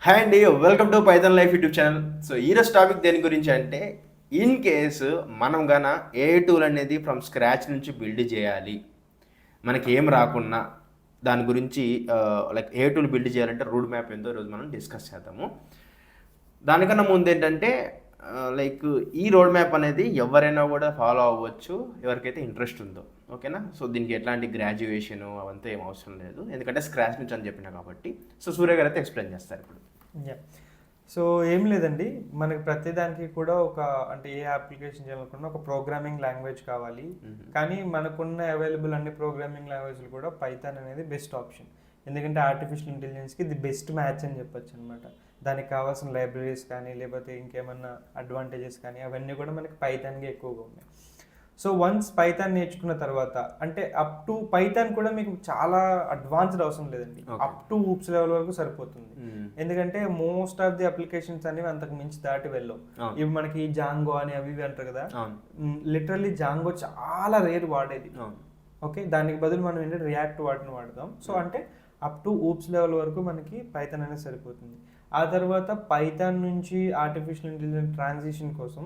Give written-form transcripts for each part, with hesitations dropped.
Hi అండి, welcome to Python life YouTube channel. So ఈరోజు topic దేని గురించి అంటే, ఇన్ కేసు మనం గన ఏ టూల్ అనేది ఫ్రమ్ స్క్రాచ్ నుంచి బిల్డ్ చేయాలి, మనకి ఏం రాకున్నా దాని గురించి లైక్ ఏ టూల్ బిల్డ్ చేయాలంటే రూట్ మ్యాప్ ఏందో ఈరోజు మనం డిస్కస్ చేద్దాము. దానికన్నా ముందు ఏంటంటే లైక్ ఈ రోడ్ మ్యాప్ అనేది ఎవరైనా కూడా ఫాలో అవ్వచ్చు, ఎవరికైతే ఇంట్రెస్ట్ ఉందో. ఓకేనా? సో దీనికి ఎట్లాంటి గ్రాడ్యుయేషన్ అవంతా ఏం అవసరం లేదు, ఎందుకంటే స్క్రాచ్ నుంచి అని చెప్పినా కాబట్టి. సో సూర్య గారు అయితే ఎక్స్ప్లెయిన్ చేస్తారు ఇప్పుడు. సో ఏం లేదండి, మనకి ప్రతిదానికి కూడా అంటే ఏ అప్లికేషన్ చేయాలనుకున్నా ఒక ప్రోగ్రామింగ్ లాంగ్వేజ్ కావాలి. కానీ మనకున్న అవైలబుల్ అన్ని ప్రోగ్రామింగ్ లాంగ్వేజ్లు కూడా పైథాన్ అనేది బెస్ట్ ఆప్షన్. ఎందుకంటే ఆర్టిఫిషియల్ ఇంటెలిజెన్స్కి ఇది బెస్ట్ మ్యాచ్ అని చెప్పొచ్చు అనమాట. దానికి కావాల్సిన లైబ్రరీస్ కానీ లేకపోతే ఇంకేమన్నా అడ్వాంటేజెస్ కానీ అవన్నీ కూడా మనకి పైథాన్కి ఎక్కువగా ఉన్నాయి. సో వన్స్ పైథాన్ నేర్చుకున్న తర్వాత అంటే అప్ టు పైథాన్ కూడా మీకు చాలా అడ్వాన్స్డ్ అవసరం లేదండి, అప్ టు ఊప్స్ లెవెల్ వరకు సరిపోతుంది. ఎందుకంటే మోస్ట్ ఆఫ్ ది అప్లికేషన్స్ అనేవి అంతకు మించి దాటి వెళ్ళవు. ఇవి మనకి జాంగో అని అవి ఇవి అంటారు కదా, లిటరల్లీ జాంగో చాలా రేర్ వాడేది. ఓకే, దానికి బదులు మనం ఏంటంటే రియాక్ట్ వాటిని వాడదాం. సో అంటే అప్ టు ఊప్స్ లెవెల్ వరకు మనకి పైథాన్ అనేది సరిపోతుంది. ఆ తర్వాత పైథాన్ నుంచి ఆర్టిఫిషియల్ ఇంటెలిజెన్స్ ట్రాన్సిషన్ కోసం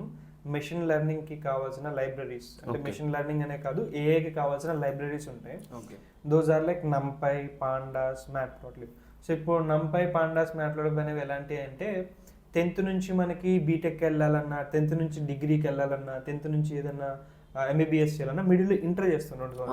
మెషిన్ లెర్నింగ్కి కావాల్సిన లైబ్రరీస్, అంటే మెషిన్ లెర్నింగ్ అనే కాదు ఏఐకి కావాల్సిన లైబ్రరీస్ ఉంటాయి. Those are like NumPy, pandas, Matplotlib. So ఇప్పుడు నంపై, పాండాస్, మ్యాట్ప్లాట్లిబ్ అనేవి ఎలాంటివి అంటే 10th నుంచి మనకి బీటెక్ వెళ్ళాలన్నా, 10th నుంచి డిగ్రీకి వెళ్ళాలన్నా, 10th నుంచి ఏదన్నా ఎంబీబీఎస్ చేయాలన్నా మిడిల్ ఇంటర్ చేస్తున్నాడు.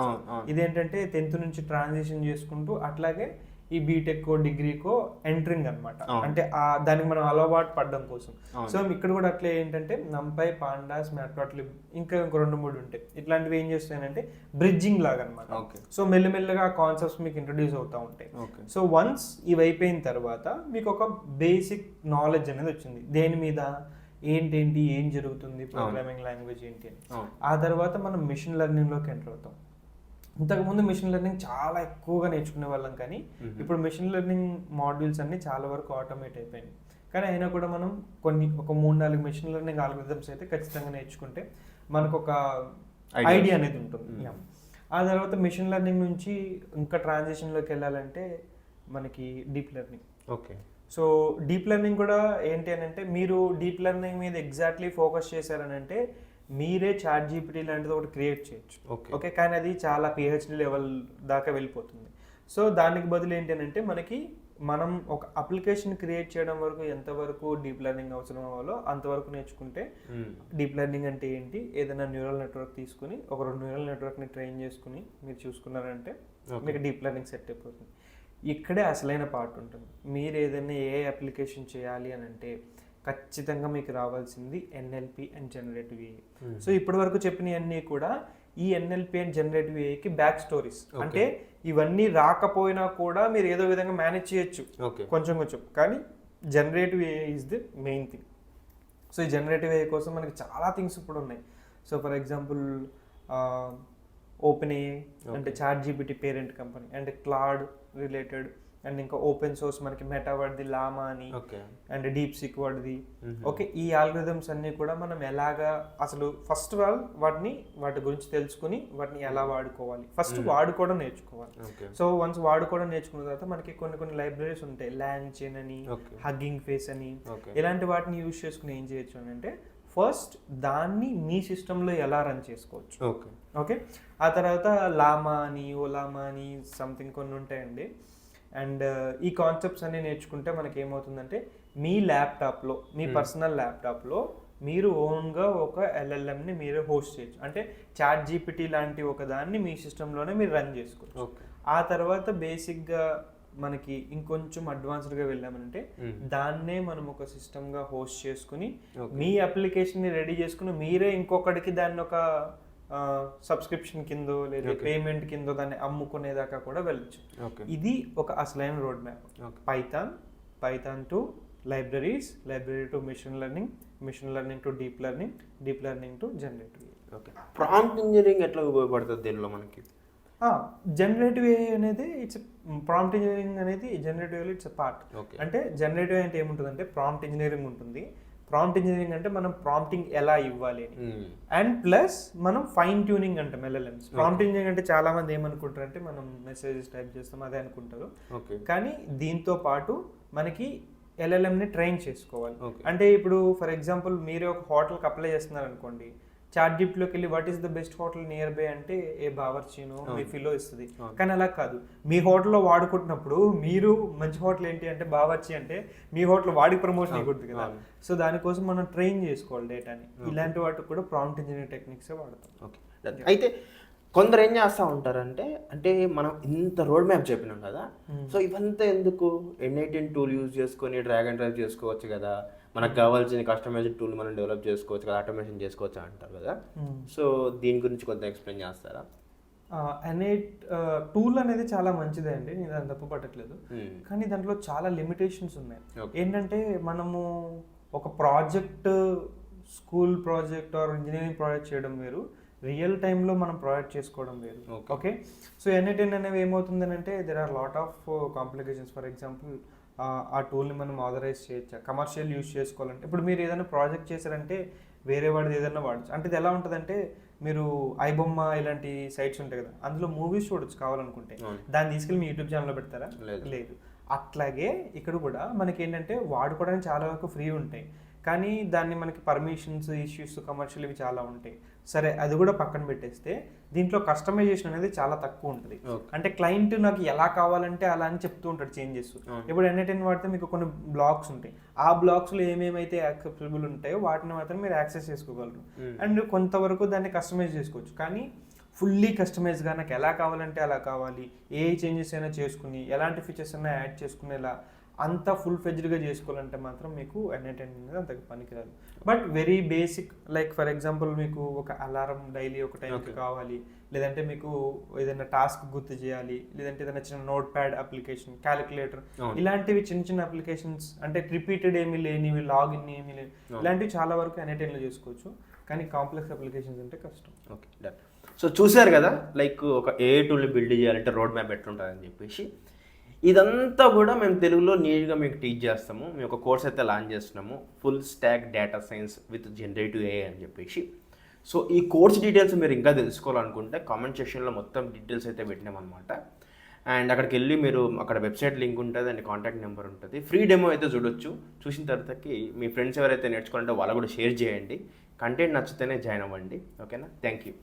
ఇదేంటంటే 10th నుంచి ట్రాన్సిషన్ చేసుకుంటూ అట్లాగే ఈ బీటెక్కో డిగ్రీకో ఎంట్రింగ్ అనమాట. అంటే దానికి మనం అలవాటు పడడం కోసం. సో ఇక్కడ కూడా అట్లా ఏంటంటే నంపై, పాండాస్, మ్యాట్ప్లాట్లిబ్ ఇంకా 2-3 ఉంటాయి. ఇట్లాంటివి ఏం చేస్తాయంటే బ్రిడ్జింగ్ లాగా అనమాట. సో మెల్లమెల్లగా కాన్సెప్ట్స్ మీకు ఇంట్రడ్యూస్ అవుతూ ఉంటాయి. సో వన్స్ ఇవి అయిపోయిన తర్వాత మీకు ఒక బేసిక్ నాలెడ్జ్ అనేది వచ్చింది దేని మీద, ఏంటేంటి, ఏం జరుగుతుంది, ప్రోగ్రామింగ్ లాంగ్వేజ్ ఏంటి అని. ఆ తర్వాత మనం మిషన్ లెర్నింగ్లోకి ఎంటర్ అవుతాం. ఇంతకుముందు మిషన్ లెర్నింగ్ చాలా ఎక్కువగా నేర్చుకునే వాళ్ళం, కానీ ఇప్పుడు మిషన్ లెర్నింగ్ మాడ్యూల్స్ అన్ని చాలా వరకు ఆటోమేట్ అయిపోయినాయి. కానీ అయినా కూడా మనం ఒక 3-4 మిషన్ లెర్నింగ్ ఆల్గోరిథమ్స్ అయితే ఖచ్చితంగా నేర్చుకుంటే మనకు ఒక ఐడియా అనేది ఉంటుంది. ఆ తర్వాత మిషన్ లెర్నింగ్ నుంచి ఇంకా ట్రాన్సిషన్లోకి వెళ్ళాలంటే మనకి deep learning. Okay, so deep learning కూడా ఏంటి అని అంటే, మీరు డీప్ లెర్నింగ్ మీద ఎగ్జాక్ట్లీ ఫోకస్ చేశారని అంటే మీరే చాట్ జీపీటీ లాంటిది ఒకటి క్రియేట్ చేయొచ్చు. ఓకే, కానీ అది చాలా పిహెచ్డి లెవెల్ దాకా వెళ్ళిపోతుంది. సో దానికి బదులు ఏంటి అని అంటే మనం ఒక అప్లికేషన్ క్రియేట్ చేయడం వరకు ఎంతవరకు డీప్ లెర్నింగ్ అవసరం అవ్వాలో అంతవరకు నేర్చుకుంటే, డీప్ లెర్నింగ్ అంటే ఏంటి, ఏదైనా న్యూరల్ నెట్వర్క్ తీసుకుని ఒక 2 న్యూరల్ నెట్వర్క్ని ట్రైన్ చేసుకుని మీరు చూసుకున్నారంటే మీకు డీప్ లెర్నింగ్ సెట్ అయిపోతుంది. ఇక్కడే అసలైన పార్ట్ ఉంటుంది. మీరు ఏదైనా ఏ అప్లికేషన్ చేయాలి అని అంటే ఖచ్చితంగా మీకు రావాల్సింది NLP and generative AI. So ఇప్పటి వరకు చెప్పినవన్నీ కూడా ఈ ఎన్ఎల్పి అండ్ జనరేటివ్ ఏఐకి బ్యాక్ స్టోరీస్. అంటే ఇవన్నీ రాకపోయినా కూడా మీరు ఏదో విధంగా మేనేజ్ చేయొచ్చు కొంచెం కొంచెం, కానీ generative AI is the main thing. So ఈ జనరేటివ్ ఏఐ కోసం మనకి చాలా థింగ్స్ ఇప్పుడు ఉన్నాయి. So for example OpenAI అంటే chat GPT parent company, and Claude related, and ఇంకా ఓపెన్ సోర్స్ మనకి మెటా వాడిది లామా అని, అండ్ డీప్ సీక్ వాడిది. ఓకే, ఈ ఆల్గోరిథమ్స్ అన్నీ కూడా మనం ఎలాగా అసలు ఫస్ట్ వాటి గురించి తెలుసుకుని వాటిని ఎలా వాడుకోవాలి, ఫస్ట్ వాడుకోవడం నేర్చుకోవాలి. సో వన్స్ వాడుకోవడం నేర్చుకున్న తర్వాత మనకి కొన్ని లైబ్రరీస్ ఉంటాయి, లాంగ్చెయిన్ అని, హగ్గింగ్ ఫేస్ అని, ఇలాంటి వాటిని యూజ్ చేసుకుని ఏం చేయొచ్చు అని అంటే ఫస్ట్ దాన్ని మీ సిస్టంలో ఎలా రన్ చేసుకోవచ్చు. ఓకే, ఆ తర్వాత లామా అని, ఓలామా అని సంథింగ్ కొన్ని ఉంటాయండి. అండ్ ఈ కాన్సెప్ట్స్ అన్ని నేర్చుకుంటే మనకి ఏమవుతుందంటే మీ ల్యాప్టాప్లో, మీ పర్సనల్ ల్యాప్టాప్లో మీరు ఓన్గా ఒక ఎల్ఎల్ఎంని మీరే హోస్ట్ చేయొచ్చు. అంటే చాట్ జీపీటీ లాంటి ఒక దాన్ని మీ సిస్టంలోనే మీరు రన్ చేసుకోవచ్చు. ఆ తర్వాత బేసిక్గా మనకి ఇంకొంచెం అడ్వాన్స్డ్గా వెళ్ళామంటే దాన్నే మనం ఒక సిస్టమ్గా హోస్ట్ చేసుకుని మీ అప్లికేషన్ని రెడీ చేసుకుని మీరే ఇంకొకటికి దాన్ని ఒక సబ్స్క్రిప్షన్ కిందో లేదా పేమెంట్ కిందో దాన్ని అమ్ముకునేదాకా కూడా వెళ్ళచ్చు. ఇది ఒక అసలైన road map. Python to libraries, library to machine learning to deep learning to generative. Prompt engineering ఎట్లా ఉపయోగపడుతుంది దీనిలో మనకి? జనరేటివ్ ఏఐ అనేది ప్రాంప్ట్ ఇంజనీరింగ్ అనేది జనరేటివ్ ఏఐ ఇట్స్ పార్ట్. అంటే జనరేటివ్ అంటే ఏముంటుందంటే ప్రాంప్ట్ ఇంజనీరింగ్ ఉంటుంది. ప్రాంప్ట్ ఇంజనీరింగ్ అంటే మనం ప్రాంప్టింగ్ ఎలా ఇవ్వాలి అని, అండ్ ప్లస్ మనం ఫైన్ ట్యూనింగ్ అంటాం ఎల్ఎల్ఎమ్స్. ప్రాంప్ట్ ఇంజనీరింగ్ అంటే చాలా మంది ఏమనుకుంటారు అంటే మనం మెసేజెస్ టైప్ చేస్తాం అదే అనుకుంటారు. కానీ దీంతో పాటు మనకి ఎల్ఎల్ఎంని ట్రైన్ చేసుకోవాలి. Okay. అంటే ఇప్పుడు ఫర్ ఎగ్జాంపుల్ మీరే ఒక హోటల్కి అప్లై చేస్తున్నారు అనుకోండి, చాట్జిప్ట్లోకి వెళ్ళి what is the best hotel near by అంటే ఏ బావర్చీనో మీ ఫిలో ఇస్తుంది. కానీ అలా కాదు, మీ హోటల్లో వాడుకుంటున్నప్పుడు మీరు మంచి హోటల్ ఏంటి అంటే బావర్చి అంటే మీ హోటల్ వాడికి ప్రమోషన్ ఇవ్వకూడదు కదా. సో దానికోసం మనం ట్రైన్ చేసుకోవాలి డేటాని. ఇలాంటి వాటికి కూడా ప్రాంప్ట్ ఇంజనీరింగ్ టెక్నిక్స్ వాడతాం. ఓకే, అయితే కొందరు ఏం చేస్తూ ఉంటారంటే, అంటే మనం ఇంత రోడ్ మ్యాప్ చెప్పినాం కదా, సో ఇవంతా ఎందుకు N18 టూల్ యూజ్ చేసుకొని డ్రాగ్ అండ్ డ్రైవ్ చేసుకోవచ్చు కదా, మనకు కావాల్సిన కస్టమైజ్డ్ టూల్ మనం డెవలప్ చేసుకోవచ్చు కదా, ఆటోమేషన్ చేసుకోవచ్చు అంటారు కదా. సో దీని గురించి కొంత ఎక్స్ప్లెయిన్ చేస్తారా? N8 టూల్ అనేది చాలా మంచిదే అండి, నేను దాన్ని తప్పు పట్టట్లేదు. కానీ దాంట్లో చాలా లిమిటేషన్స్ ఉన్నాయి. ఏంటంటే మనము ఒక project, school project or engineering project చేయడం వేరు, రియల్ టైంలో మనం ప్రాజెక్ట్ చేసుకోవడం వేరు. ఓకే, సో N18 అనేవి ఏమవుతుందని అంటే there are lot of complications. For example ఆ టూల్ని మనం ఆథరైజ్ చేయొచ్చా, కమర్షియల్ యూజ్ చేసుకోవాలంటే ఇప్పుడు మీరు ఏదైనా ప్రాజెక్ట్ చేశారంటే వేరే వాడిది ఏదైనా వాడచ్చు. అంటే ఇది ఎలా ఉంటుందంటే, మీరు ఐబొమ్మ ఇలాంటి సైట్స్ ఉంటాయి కదా, అందులో మూవీస్ చూడొచ్చు కావాలనుకుంటే, దాన్ని తీసుకెళ్ళి మీ యూట్యూబ్ ఛానల్లో పెడతారా? లేదు. అట్లాగే ఇక్కడ కూడా మనకి ఏంటంటే వాడుకోవడానికి చాలా వరకు ఫ్రీ ఉంటాయి, కానీ దాన్ని మనకి పర్మిషన్స్ ఇష్యూస్ కమర్షియల్ ఇవి చాలా ఉంటాయి. సరే, అది కూడా పక్కన పెట్టేస్తే దీంట్లో కస్టమైజేషన్ అనేది చాలా తక్కువ ఉంటుంది. అంటే క్లయింట్ నాకు ఎలా కావాలంటే అలా అని చెప్తూ ఉంటాడు చేంజెస్. ఇప్పుడు N18 వాడితే మీకు కొన్ని బ్లాక్స్ ఉంటాయి, ఆ బ్లాక్స్లో ఏమేమైతే యాక్సెప్టబుల్ ఉంటాయో వాటిని మాత్రం మీరు యాక్సెస్ చేసుకోగలరు. అండ్ కొంతవరకు దాన్ని కస్టమైజ్ చేసుకోవచ్చు. కానీ ఫుల్లీ కస్టమైజ్గా నాకు ఎలా కావాలంటే అలా కావాలి, ఏ చేంజెస్ అయినా చేసుకుని ఎలాంటి ఫీచర్స్ అయినా యాడ్ చేసుకునేలా అంత ఫుల్ ఫెజ్డ్గా చేసుకోవాలంటే మాత్రం మీకు N18 అనేది అంతకు పనికిరాదు. But very basic, like for example మీకు ఒక అలారం డైలీ ఒక టైంకి కావాలి, లేదంటే మీకు ఏదైనా టాస్క్ గుర్తు చేయాలి, లేదంటే ఏదైనా చిన్న నోట్ ప్యాడ్ అప్లికేషన్, క్యాలిక్యులేటర్, ఇలాంటివి చిన్న చిన్న అప్లికేషన్స్, అంటే రిపీటెడ్ ఏమీ లేనివి, లాగిన్ ఏమీ లేని, ఇలాంటివి చాలా వరకు N18లో చేసుకోవచ్చు. కానీ కాంప్లెక్స్ అప్లికేషన్స్ అంటే కష్టం. Okay, done. సో చూసారు కదా, లైక్ ఒక ఏ టూల్ని బిల్డ్ చేయాలంటే రోడ్ మ్యాప్ ఎట్లుంటుందని చెప్పేసి, ఇదంతా కూడా మేము తెలుగులో నీట్గా మీకు టీచ్ చేస్తాము. మేము ఒక కోర్స్ అయితే లాంచ్ చేస్తున్నాము, full stock data science with generative AI అని చెప్పేసి. సో ఈ కోర్స్ డీటెయిల్స్ మీరు ఇంకా తెలుసుకోవాలనుకుంటే కామెంట్ సెక్షన్లో మొత్తం డీటెయిల్స్ అయితే పెట్టినామన్నమాట. అండ్ అక్కడికి వెళ్ళి మీరు అక్కడ వెబ్సైట్ లింక్ ఉంటుంది అండ్ కాంటాక్ట్ నెంబర్ ఉంటుంది. ఫ్రీ డెమో అయితే చూడొచ్చు. చూసిన తర్వాతకి మీ ఫ్రెండ్స్ ఎవరైతే నేర్చుకోవాలంటే వాళ్ళు కూడా షేర్ చేయండి. కంటెంట్ నచ్చితేనే జాయిన్ అవ్వండి. ఓకేనా? Thank you.